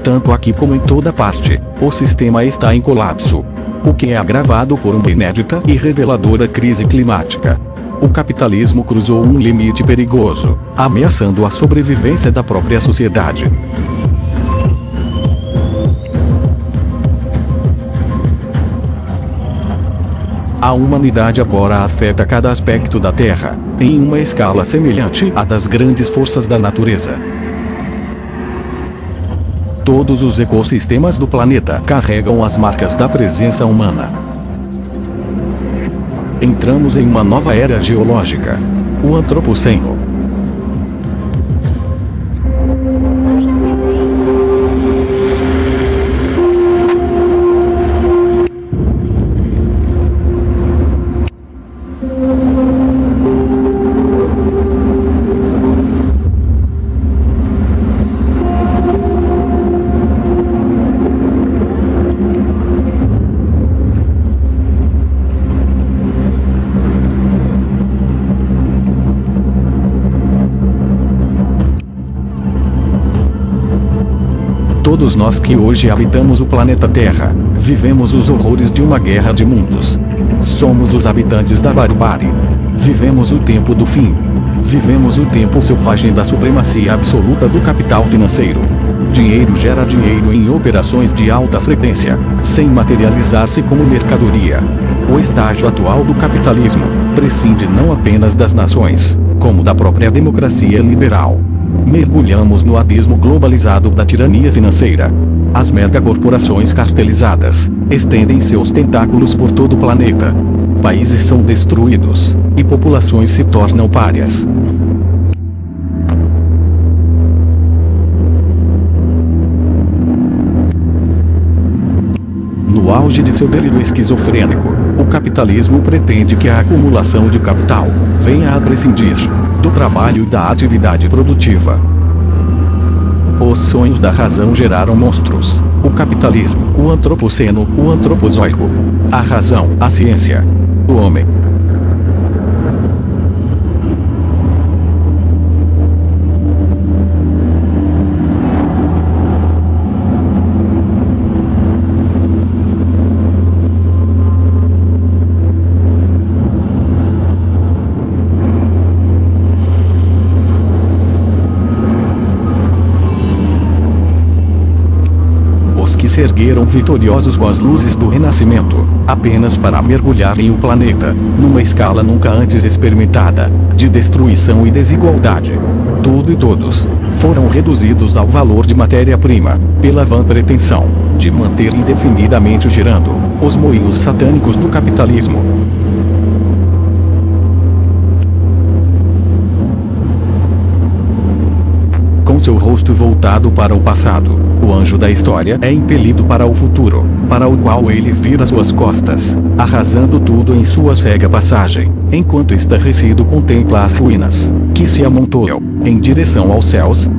Tanto aqui como em toda parte, o sistema está em colapso. O que é agravado por uma inédita e reveladora crise climática. O capitalismo cruzou um limite perigoso, ameaçando a sobrevivência da própria sociedade. A humanidade agora afeta cada aspecto da Terra, em uma escala semelhante à das grandes forças da natureza. Todos os ecossistemas do planeta carregam as marcas da presença humana. Entramos em uma nova era geológica, o Antropoceno. Todos nós que hoje habitamos o planeta Terra, vivemos os horrores de uma guerra de mundos. Somos os habitantes da barbárie. Vivemos o tempo do fim. Vivemos o tempo selvagem da supremacia absoluta do capital financeiro. Dinheiro gera dinheiro em operações de alta frequência, sem materializar-se como mercadoria. O estágio atual do capitalismo prescinde não apenas das nações, como da própria democracia liberal. Mergulhamos no abismo globalizado da tirania financeira. As megacorporações cartelizadas estendem seus tentáculos por todo o planeta. Países são destruídos, e populações se tornam párias. No auge de seu delírio esquizofrênico, o capitalismo pretende que a acumulação de capital venha a prescindir do trabalho e da atividade produtiva. Os sonhos da razão geraram monstros: o capitalismo, o antropoceno, o antropozoico. A razão, a ciência, o homem. Que se ergueram vitoriosos com as luzes do Renascimento, apenas para mergulharem o planeta, numa escala nunca antes experimentada, de destruição e desigualdade. Tudo e todos foram reduzidos ao valor de matéria-prima, pela vã pretensão de manter indefinidamente girando os moinhos satânicos do capitalismo. Com seu rosto voltado para o passado, o anjo da história é impelido para o futuro, para o qual ele vira suas costas, arrasando tudo em sua cega passagem, enquanto estarrecido contempla as ruínas, que se amontoam, em direção aos céus.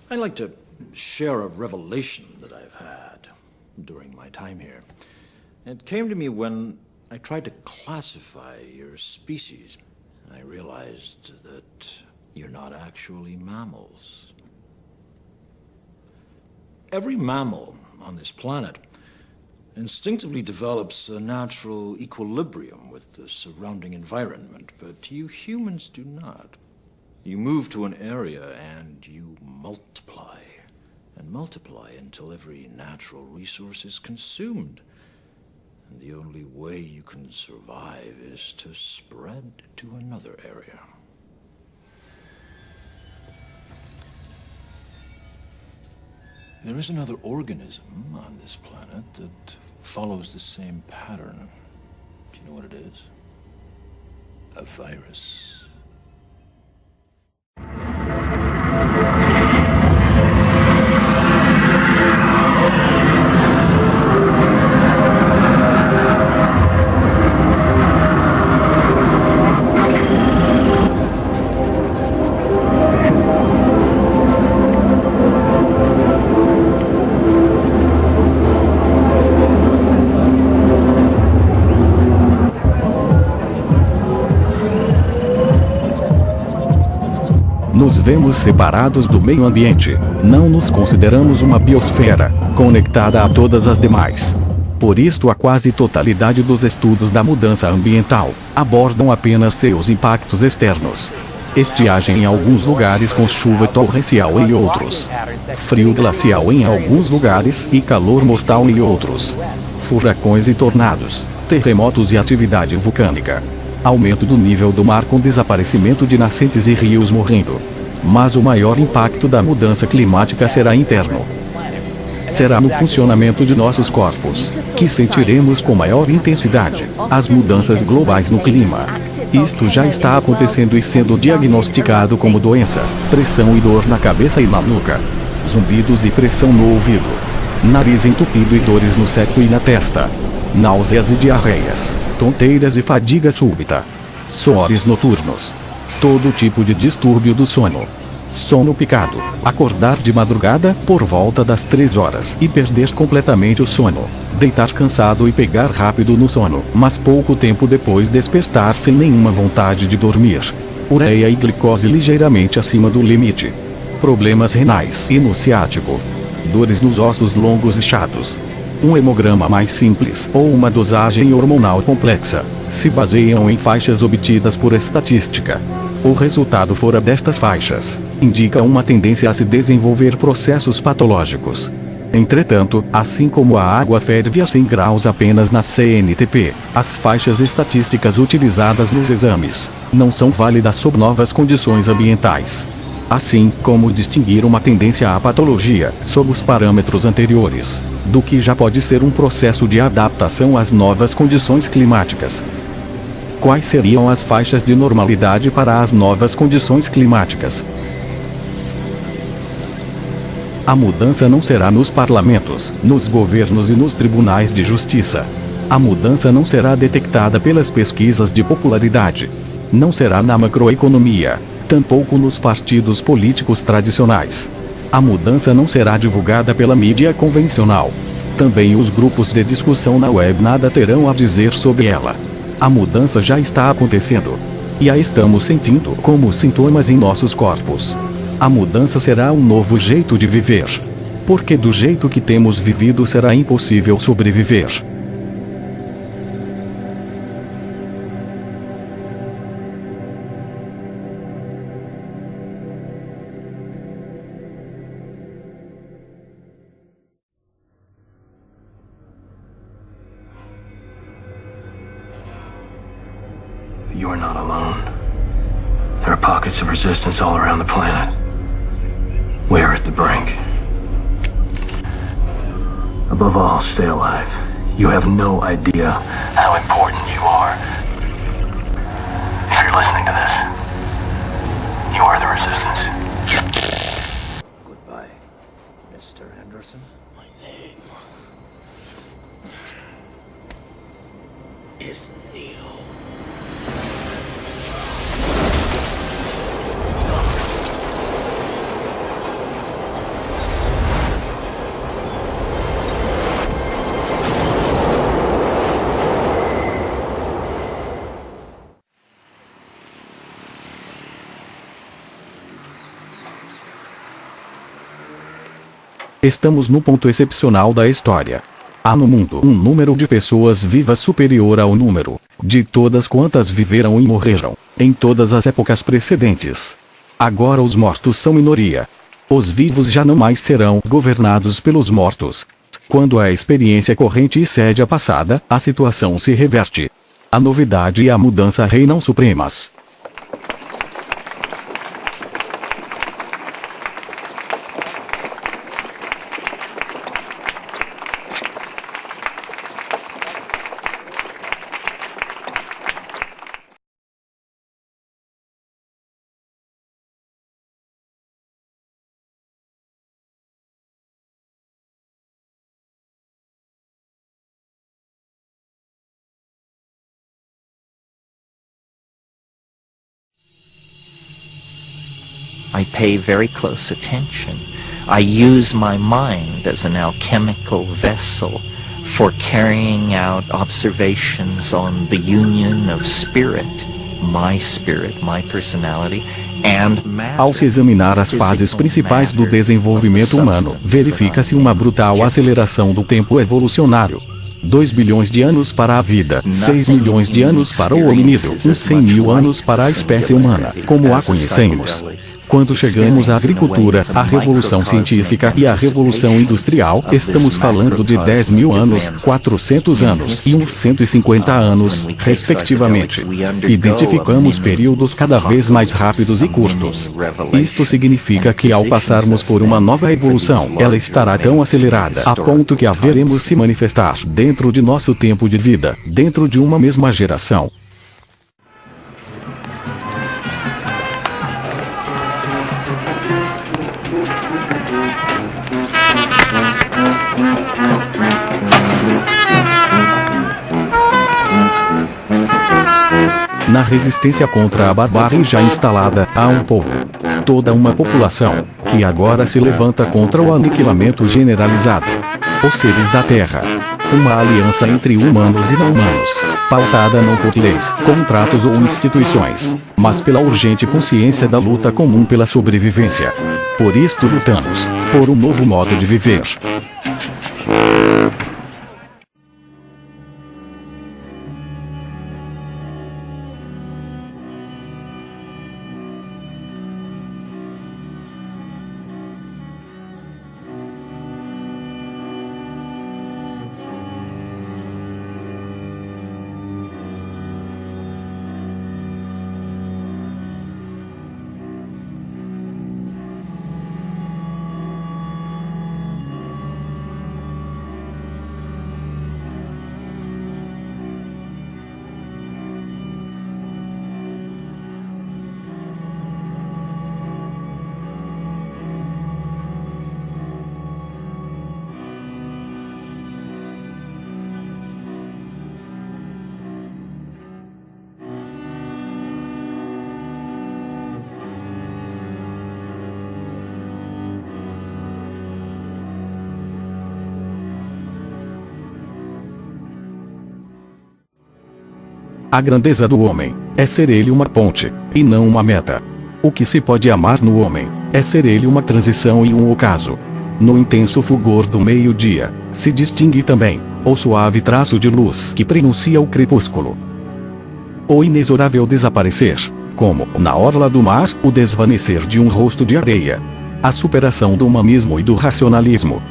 I'd like to share of revelation that I've had during my time here. It came to me when I tried to classify your species. I realized that you're not actually mammals. Every mammal on this planet instinctively develops a natural equilibrium with the surrounding environment, but you humans do not. You move to an area and you multiply, and multiply until every natural resource is consumed. And the only way you can survive is to spread to another area. There is another organism on this planet that follows the same pattern. Do you know what it is? A virus. Nos vemos separados do meio ambiente. Não nos consideramos uma biosfera, conectada a todas as demais. Por isto a quase totalidade dos estudos da mudança ambiental abordam apenas seus impactos externos. Estiagem em alguns lugares com chuva torrencial em outros. Frio glacial em alguns lugares e calor mortal em outros. Furacões e tornados, terremotos e atividade vulcânica. Aumento do nível do mar com desaparecimento de nascentes e rios morrendo. Mas o maior impacto da mudança climática será interno. Será no funcionamento de nossos corpos, que sentiremos com maior intensidade as mudanças globais no clima. Isto já está acontecendo e sendo diagnosticado como doença, pressão e dor na cabeça e na nuca, zumbidos e pressão no ouvido, nariz entupido e dores no seco e na testa, náuseas e diarreias, tonteiras e fadiga súbita, suores noturnos, todo tipo de distúrbio do sono. Sono picado, acordar de madrugada por volta das 3 horas e perder completamente o sono, deitar cansado e pegar rápido no sono, mas pouco tempo depois despertar sem nenhuma vontade de dormir. Ureia e glicose ligeiramente acima do limite. Problemas renais e no ciático. Dores nos ossos longos e chatos. Um hemograma mais simples ou uma dosagem hormonal complexa se baseiam em faixas obtidas por estatística. O resultado fora destas faixas indica uma tendência a se desenvolver processos patológicos. Entretanto, assim como a água ferve a 100 graus apenas na CNTP, as faixas estatísticas utilizadas nos exames não são válidas sob novas condições ambientais. Assim como distinguir uma tendência à patologia sob os parâmetros anteriores, do que já pode ser um processo de adaptação às novas condições climáticas. Quais seriam as faixas de normalidade para as novas condições climáticas? A mudança não será nos parlamentos, nos governos e nos tribunais de justiça. A mudança não será detectada pelas pesquisas de popularidade. Não será na macroeconomia, tampouco nos partidos políticos tradicionais. A mudança não será divulgada pela mídia convencional. Também os grupos de discussão na web nada terão a dizer sobre ela. A mudança já está acontecendo. E a estamos sentindo como sintomas em nossos corpos. A mudança será um novo jeito de viver. Porque do jeito que temos vivido será impossível sobreviver. You are not alone. There are pockets of resistance all around the planet. We are at the brink. Above all, stay alive. You have no idea how important you are. If you're listening to this, you are the resistance. Goodbye, Mr. Anderson. My name is Neo. Estamos no ponto excepcional da história. Há no mundo um número de pessoas vivas superior ao número de todas quantas viveram e morreram em todas as épocas precedentes. Agora os mortos são minoria. Os vivos já não mais serão governados pelos mortos. Quando a experiência corrente excede a passada, a situação se reverte. A novidade e a mudança reinam supremas. I pay very close attention. I use my mind as an alchemical vessel for carrying out observations on the union of spirit, my personality, and matter. Ao se examinar as fases principais do desenvolvimento humano, verifica-se uma brutal aceleração do tempo evolucionário. 2 bilhões de anos para a vida, 6 milhões de anos para o hominídeo, uns 100 mil anos para a espécie humana, como a conhecemos. Quando chegamos à agricultura, à revolução científica e à revolução industrial, estamos falando de 10 mil anos, 400 anos e uns 150 anos, respectivamente. Identificamos períodos cada vez mais rápidos e curtos. Isto significa que ao passarmos por uma nova evolução, ela estará tão acelerada a ponto que a veremos se manifestar dentro de nosso tempo de vida, dentro de uma mesma geração. Na resistência contra a barbárie já instalada, há um povo, toda uma população, que agora se levanta contra o aniquilamento generalizado. Os seres da Terra. Uma aliança entre humanos e não humanos, pautada não por leis, contratos ou instituições, mas pela urgente consciência da luta comum pela sobrevivência. Por isto lutamos, por um novo modo de viver. A grandeza do homem é ser ele uma ponte, e não uma meta. O que se pode amar no homem é ser ele uma transição e um ocaso. No intenso fulgor do meio-dia, se distingue também o suave traço de luz que prenuncia o crepúsculo. O inexorável desaparecer, como, na orla do mar, o desvanecer de um rosto de areia. A superação do humanismo e do racionalismo.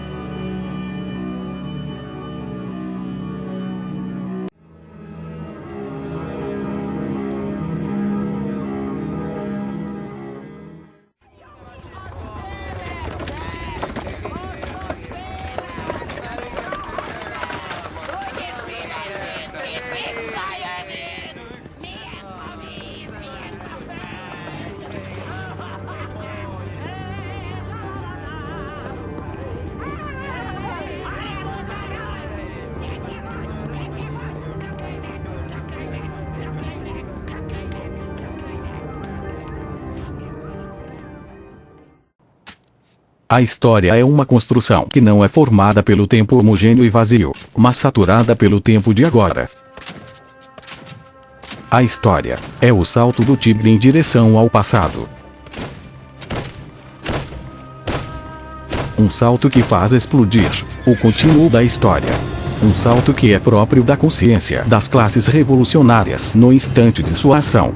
A história é uma construção que não é formada pelo tempo homogêneo e vazio, mas saturada pelo tempo de agora. A história é o salto do tigre em direção ao passado. Um salto que faz explodir o contínuo da história. Um salto que é próprio da consciência das classes revolucionárias no instante de sua ação.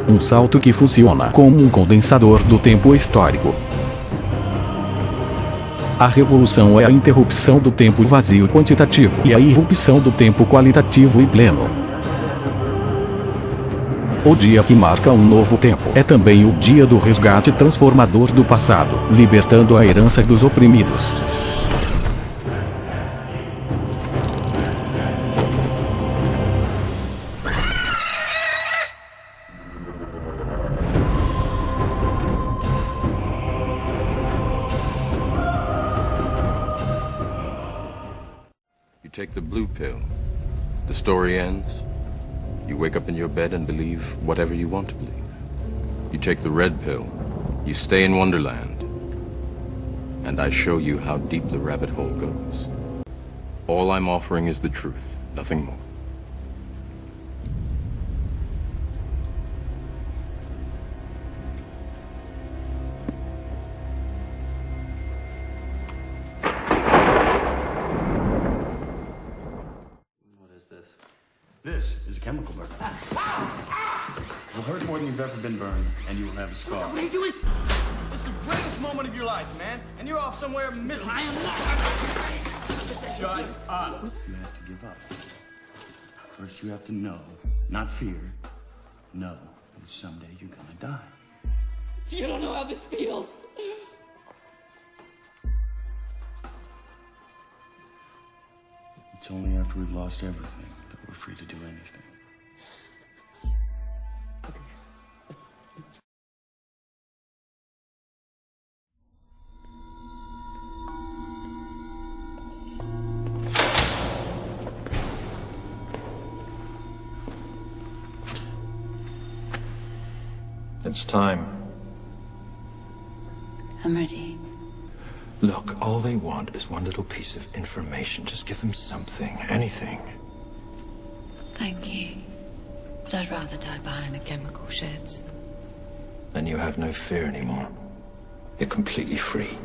Um salto que funciona como um condensador do tempo histórico. A revolução é a interrupção do tempo vazio quantitativo e a irrupção do tempo qualitativo e pleno. O dia que marca um novo tempo é também o dia do resgate transformador do passado, libertando a herança dos oprimidos. You take the blue pill. The story ends. You wake up in your bed and believe whatever you want to believe. You take the red pill. You stay in Wonderland. And I show you how deep the rabbit hole goes. All I'm offering is the truth, nothing more. This is a chemical burn. Will hurt more than you've ever been burned, and you will have a scar. What are you doing? This is the greatest moment of your life, man. And you're off somewhere miserable. I am not. Shut up. You have to give up. First, you have to know, not fear. Know that someday you're gonna die. You don't know how this feels. It's only after we've lost everything that we're free to do anything. It's time. I'm ready. Look, all they want is one little piece of information. Just give them something, anything. Thank you. But I'd rather die behind the chemical sheds. Then you have no fear anymore. You're completely free.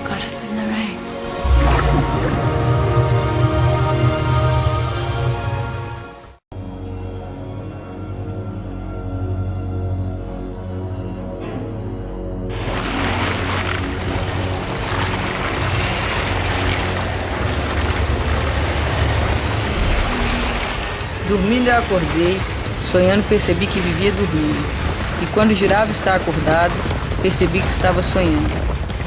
Got us in the rain. Dormindo eu acordei, sonhando percebi que vivia dormindo. E quando jurava estar acordado, percebi que estava sonhando.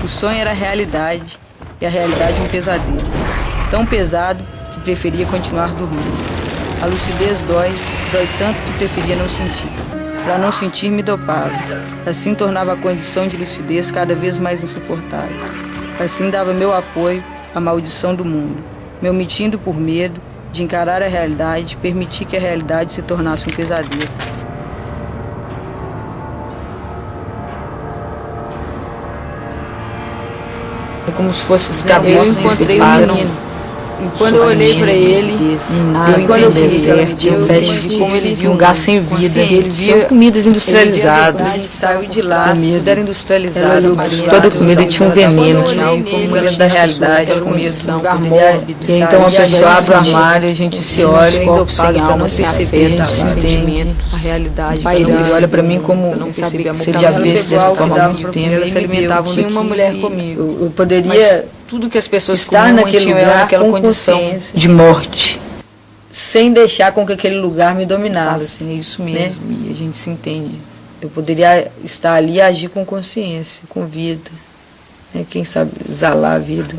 O sonho era a realidade, e a realidade um pesadelo. Tão pesado que preferia continuar dormindo. A lucidez dói tanto que preferia não sentir. Para não sentir, me dopava. Assim tornava a condição de lucidez cada vez mais insuportável. Assim dava meu apoio à maldição do mundo, me omitindo por medo de encarar a realidade, permitir que a realidade se tornasse um pesadelo. É como se fosse os cabelos. Eu encontrei um menino. E quando eu olhei pra ele, quando eu vi tinha vestes de como ele viu um lugar sem vida. Ele via comidas industrializadas. A gente saiu de lá, tudo era industrializado. Toda comida tinha um veneno, tinha algo como era da realidade, a comida um lugar mórbido. E então a pessoa abre o armário, a gente se olha, sem alma, sem perceber, sem sentimento, a realidade. Ele olha pra mim como se ele já visse dessa forma há muito tempo. Eles se alimentavam. Tinha uma mulher comigo. Eu poderia tudo que as pessoas estar naquele lugar, naquela condição de morte, sem deixar com que aquele lugar me dominasse. Assim, é isso mesmo, né? E a gente se entende. Eu poderia estar ali e agir com consciência, com vida, né? Quem sabe exalar a vida.